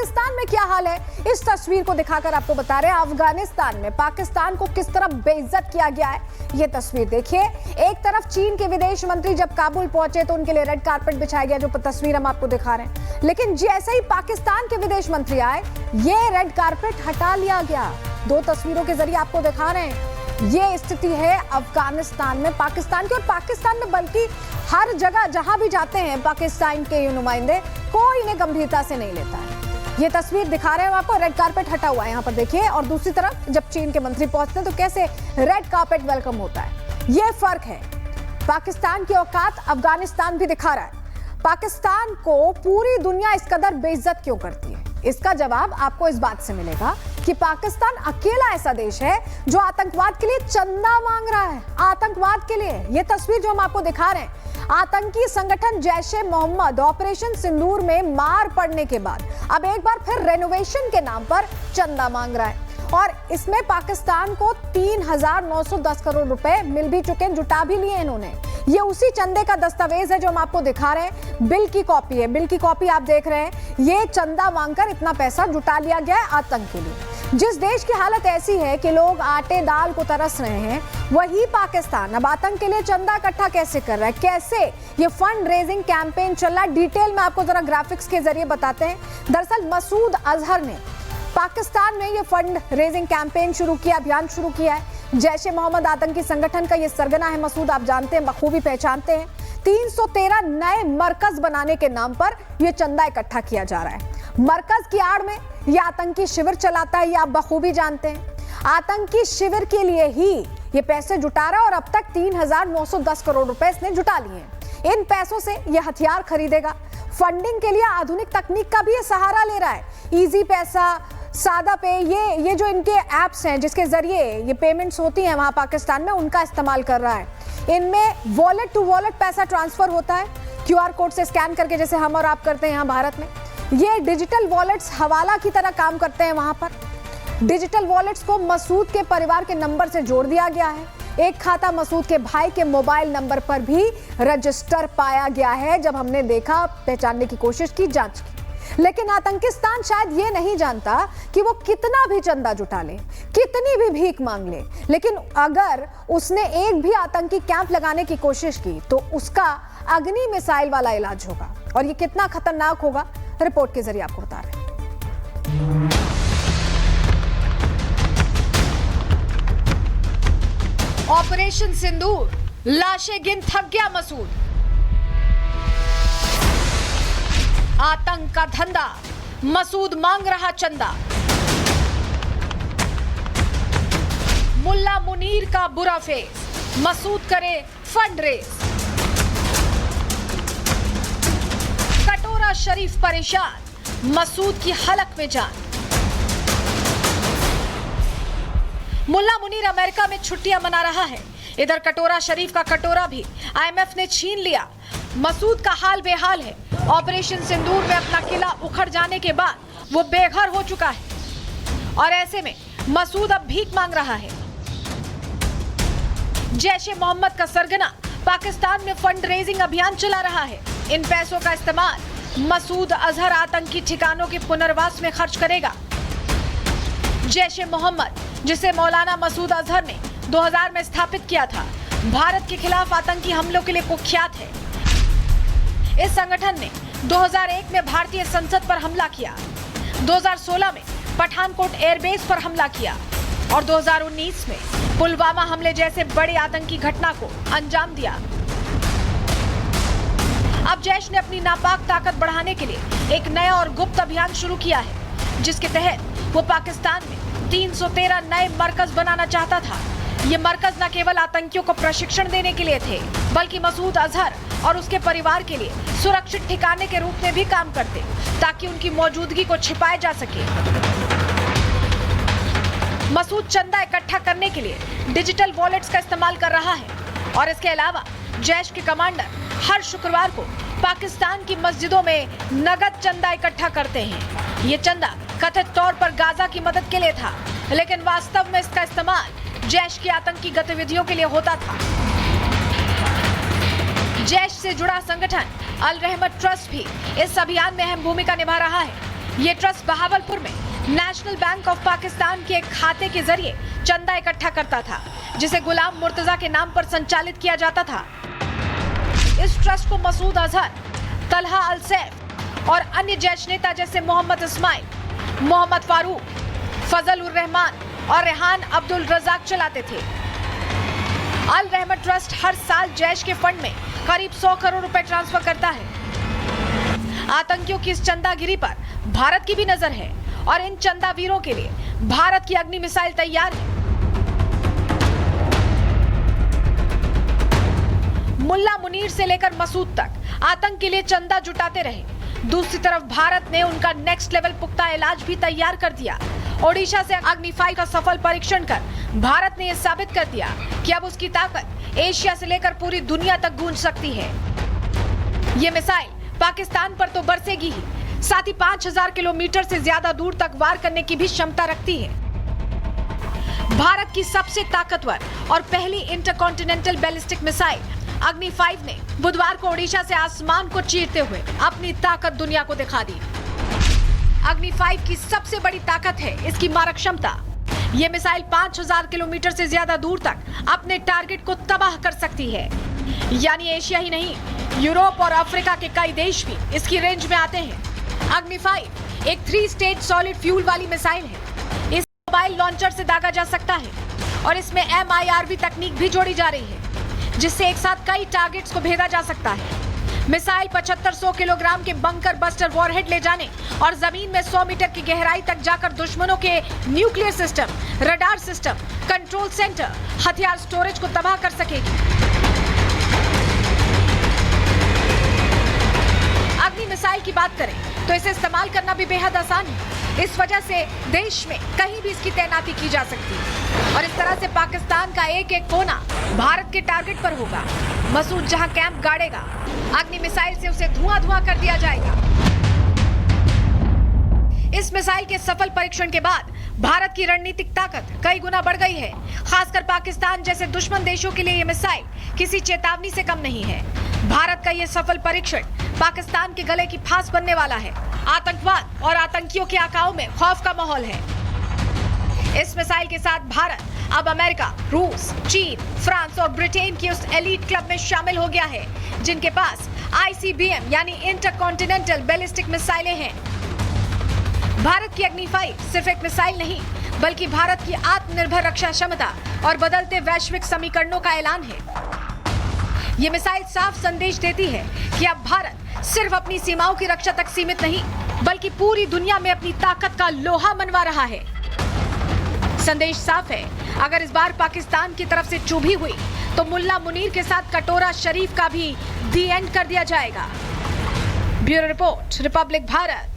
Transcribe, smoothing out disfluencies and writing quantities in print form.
पाकिस्तान में क्या हाल है, इस तस्वीर को दिखाकर आपको बता रहे हैं। अफगानिस्तान में पाकिस्तान को किस तरह बेइज्जत किया गया है, ये तस्वीर देखिए। एक तरफ चीन के विदेश मंत्री जब काबुल पहुंचे तो उनके लिए रेड कार्पेट बिछाया गया, जो तस्वीर हम आपको दिखा रहे हैं। लेकिन जैसे ही पाकिस्तान के विदेश मंत्री आए, ये रेड कार्पेट हटा लिया गया। दो तस्वीरों के जरिए आपको दिखा रहे हैं। ये स्थिति है अफगानिस्तान में पाकिस्तान की, और पाकिस्तान में बल्कि हर जगह जहां भी जाते हैं पाकिस्तान के नुमाइंदे, कोई इन्हें गंभीरता से नहीं लेता है। ये तस्वीर दिखा रहे हैं आपको, रेड कार्पेट हटा हुआ है यहाँ पर देखिए। और दूसरी तरफ जब चीन के मंत्री पहुंचते हैं तो कैसे रेड कार्पेट वेलकम होता है। ये फर्क है। पाकिस्तान की औकात अफगानिस्तान भी दिखा रहा है। पाकिस्तान को पूरी दुनिया इस कदर बेइज्जत क्यों करती है, इसका जवाब आपको इस बात से मिलेगा कि पाकिस्तान अकेला ऐसा देश है जो आतंकवाद के लिए चंदा मांग रहा है। आतंकवाद के लिए ये तस्वीर जो हम आपको दिखा रहे हैं, आतंकी संगठन जैश ए मोहम्मद ऑपरेशन सिंदूर में मार पड़ने के बाद अब एक बार फिर रेनोवेशन के नाम पर चंदा मांग रहा है। और इसमें पाकिस्तान को 3,910 करोड़ रुपए मिल भी चुके हैं, जुटा भी लिए इन्होंने। ये उसी चंदे का दस्तावेज है जो हम आपको दिखा रहे हैं। बिल की कॉपी है, बिल की कॉपी आप देख रहे हैं। ये चंदा मांगकर इतना पैसा जुटा लिया गया है आतंक के लिए। जिस देश की हालत ऐसी है कि लोग आटे दाल को तरस रहे हैं, वही पाकिस्तान अब आतंक के लिए चंदा इकट्ठा कैसे कर रहा है, कैसे ये फंड रेजिंग कैंपेन चल रहा है, डिटेल में आपको जरा ग्राफिक्स के जरिए बताते हैं। दरअसल मसूद अजहर ने पाकिस्तान में ये फंड रेजिंग कैंपेन शुरू किया, अभियान शुरू किया है। जैश ए मोहम्मद आतंकी संगठन का ये सरगना है मसूद, आप जानते हैं, बखूबी पहचानते हैं। 313 नए मरकज बनाने के नाम पर यह चंदा इकट्ठा किया जा रहा है। मरकज की आड़ में यह आतंकी शिविर चलाता है, ये आप बखूबी जानते हैं। आतंकी शिविर के लिए ही ये पैसे जुटा रहा है और अब तक 3,910 करोड़ रुपए इसने जुटा लिए हैं। इन पैसों से ये हथियार खरीदेगा। फंडिंग के लिए आधुनिक तकनीक का भी ये सहारा ले रहा है। इजी पैसा, सादा पे, ये जो इनके ऐप्स हैं जिसके जरिए ये पेमेंट्स होती हैं वहां पाकिस्तान में, उनका इस्तेमाल कर रहा है। इनमें वॉलेट टू वॉलेट पैसा ट्रांसफर होता है, क्यूआर कोड से स्कैन करके, जैसे हम और आप करते हैं यहाँ भारत में। ये डिजिटल वॉलेट्स हवाला की तरह काम करते हैं वहां पर। डिजिटल वॉलेट्स को मसूद के परिवार के नंबर से जोड़ दिया गया है। एक खाता मसूद के भाई के मोबाइल नंबर पर भी रजिस्टर पाया गया है। जब हमने देखा, पहचानने की कोशिश की, जांच की, लेकिन आतंकिस्तान शायद ये नहीं जानता कि वो कितना भी चंदा जुटा ले, कितनी भी भीख मांग ले, लेकिन अगर उसने एक भी आतंकी कैंप लगाने की कोशिश की तो उसका अग्नि मिसाइल वाला इलाज होगा। और ये कितना खतरनाक होगा, रिपोर्ट के जरिए आपको बता रहे हैं। ऑपरेशन सिंदूर, लाशें गिन थक गया मसूद। आतंक का धंधा, मसूद मांग रहा चंदा। मुल्ला मुनीर का बुरा फेस, मसूद करे फंड रेस। कटोरा शरीफ परेशान, मसूद की हलक में जान। मुल्ला मुनीर अमेरिका में छुट्टियां मना रहा है। इधर कटोरा शरीफ का कटोरा भी आईएमएफ ने छीन लिया। मसूद का हाल बेहाल है। ऑपरेशन सिंदूर में अपना किला उखड़ जाने के बाद वो बेघर हो चुका है और ऐसे में मसूद अब भीख मांग रहा है। जैश ए मोहम्मद का सरगना पाकिस्तान में फंड रेजिंग अभियान चला रहा है। इन पैसों का इस्तेमाल मसूद अजहर आतंकी ठिकानों के पुनर्वास में खर्च करेगा। जैश ए मोहम्मद, जिसे मौलाना मसूद अजहर ने 2000 में स्थापित किया था, भारत के खिलाफ आतंकी हमलों के लिए कुख्यात है। इस संगठन ने 2001 में भारतीय संसद पर हमला किया, 2016 में पठानकोट एयरबेस पर हमला किया और 2019 में पुलवामा हमले जैसे बड़ी आतंकी घटना को अंजाम दिया। अब जैश ने अपनी नापाक ताकत बढ़ाने के लिए एक नया और गुप्त अभियान शुरू किया है, जिसके तहत वो पाकिस्तान में 313 नए मरकज बनाना चाहता था। ये मरकज न केवल आतंकियों को प्रशिक्षण देने के लिए थे, बल्कि मसूद अजहर और उसके परिवार के लिए सुरक्षित ठिकाने के रूप में भी काम करते, ताकि उनकी मौजूदगी को छिपाया जा सके। मसूद चंदा इकट्ठा करने के लिए डिजिटल वॉलेट्स का इस्तेमाल कर रहा है और इसके अलावा जैश के कमांडर हर शुक्रवार को पाकिस्तान की मस्जिदों में नगद चंदा इकट्ठा करते हैं। ये चंदा कथित तौर पर गाजा की मदद के लिए था, लेकिन वास्तव में इसका इस्तेमाल जैश की आतंकी गतिविधियों के लिए होता था। जैश से जुड़ा संगठन अल रहमत ट्रस्ट भी इस अभियान में अहम भूमिका निभा रहा है। ये ट्रस्ट बहावलपुर में नेशनल बैंक ऑफ पाकिस्तान के एक खाते के जरिए चंदा इकट्ठा करता था, जिसे गुलाम मुर्तजा के नाम पर संचालित किया जाता था। इस ट्रस्ट को मसूद अजहर, तलहा अल सैफ और अन्य जैश नेता जैसे मोहम्मद इस्माइल, मोहम्मद फारूक, फजल उर रहमान और रेहान अब्दुल रजाक चलाते थे। अल रहमत ट्रस्ट हर साल जैश के फंड में करीब 100 करोड़ रुपए ट्रांसफर करता है। आतंकियों की इस चंदागिरी पर भारत की भी नजर है और इन चंदावीरों के लिए भारत की अग्नि मिसाइल तैयार है। मुल्ला मुनीर से लेकर मसूद तक आतंक के लिए चंदा जुटाते रहे। दूसरी तरफ भारत ने उनका नेक्स्ट लेवल पुख्ता इलाज भी तैयार कर दिया। ओडिशा से अग्नि 5 का सफल परीक्षण कर भारत ने यह साबित कर दिया कि अब उसकी ताकत एशिया से लेकर पूरी दुनिया तक गूंज सकती है। ये मिसाइल पाकिस्तान पर तो बरसेगी ही, साथ ही 5000 किलोमीटर से ज्यादा दूर तक वार करने की भी क्षमता रखती है। भारत की सबसे ताकतवर और पहली इंटरकॉन्टिनेंटल बैलिस्टिक मिसाइल अग्नि 5 ने बुधवार को ओडिशा से आसमान को चीरते हुए अपनी ताकत दुनिया को दिखा दी। अग्नि 5 की सबसे बड़ी ताकत है इसकी मारक क्षमता। ये मिसाइल 5000 किलोमीटर से ज्यादा दूर तक अपने टारगेट को तबाह कर सकती है। यानी एशिया ही नहीं, यूरोप और अफ्रीका के कई देश भी इसकी रेंज में आते हैं। अग्नि 5 एक 3 स्टेज सॉलिड फ्यूल वाली मिसाइल है। इस मोबाइल लॉन्चर से दागा जा सकता है और इसमें MIRV तकनीक भी जोड़ी जा रही है, जिससे एक साथ कई टारगेट्स को भेदा जा सकता है। मिसाइल 7500 किलोग्राम के बंकर बस्टर वॉरहेड ले जाने और जमीन में 100 मीटर की गहराई तक जाकर दुश्मनों के nuclear system, radar system, control centre, हथियार स्टोरेज को तबाह कर सकेगी। अग्नि मिसाइल की बात करें तो इसे इस्तेमाल करना भी बेहद आसान है। इस वजह से देश में कहीं भी इसकी तैनाती की जा सकती है और इस तरह से पाकिस्तान का एक एक कोना भारत के टारगेट पर होगा। मसूद जहां कैंप गाड़ेगा, अग्नि मिसाइल से उसे धुआं कर दिया जाएगा। इस मिसाइल के सफल परीक्षण के बाद भारत की रणनीतिक ताकत कई गुना बढ़ गई है। खासकर पाकिस्तान जैसे दुश्मन देशों के लिए ये मिसाइल किसी चेतावनी से कम नहीं है। भारत का ये सफल परीक्षण पाकिस्तान के गले की फांस बनने वाला है। आतंकवाद और आतंकियों के आकाओं में खौफ का माहौल है। इस मिसाइल के साथ भारत अब अमेरिका, रूस, चीन, फ्रांस और ब्रिटेन की उस एलीट क्लब में शामिल हो गया है जिनके पास ICBM यानी इंटरकॉन्टिनेंटल बैलिस्टिक मिसाइलें हैं। भारत की अग्नि 5 सिर्फ एक मिसाइल नहीं, बल्कि भारत की आत्मनिर्भर रक्षा क्षमता और बदलते वैश्विक समीकरणों का ऐलान है। ये मिसाइल साफ संदेश देती है कि अब भारत सिर्फ अपनी सीमाओं की रक्षा तक सीमित नहीं, बल्कि पूरी दुनिया में अपनी ताकत का लोहा मनवा रहा है। संदेश साफ है, अगर इस बार पाकिस्तान की तरफ से चूभी हुई तो मुल्ला मुनीर के साथ कटोरा शरीफ का भी दी एंड कर दिया जाएगा। Bureau report, Republic Bharat.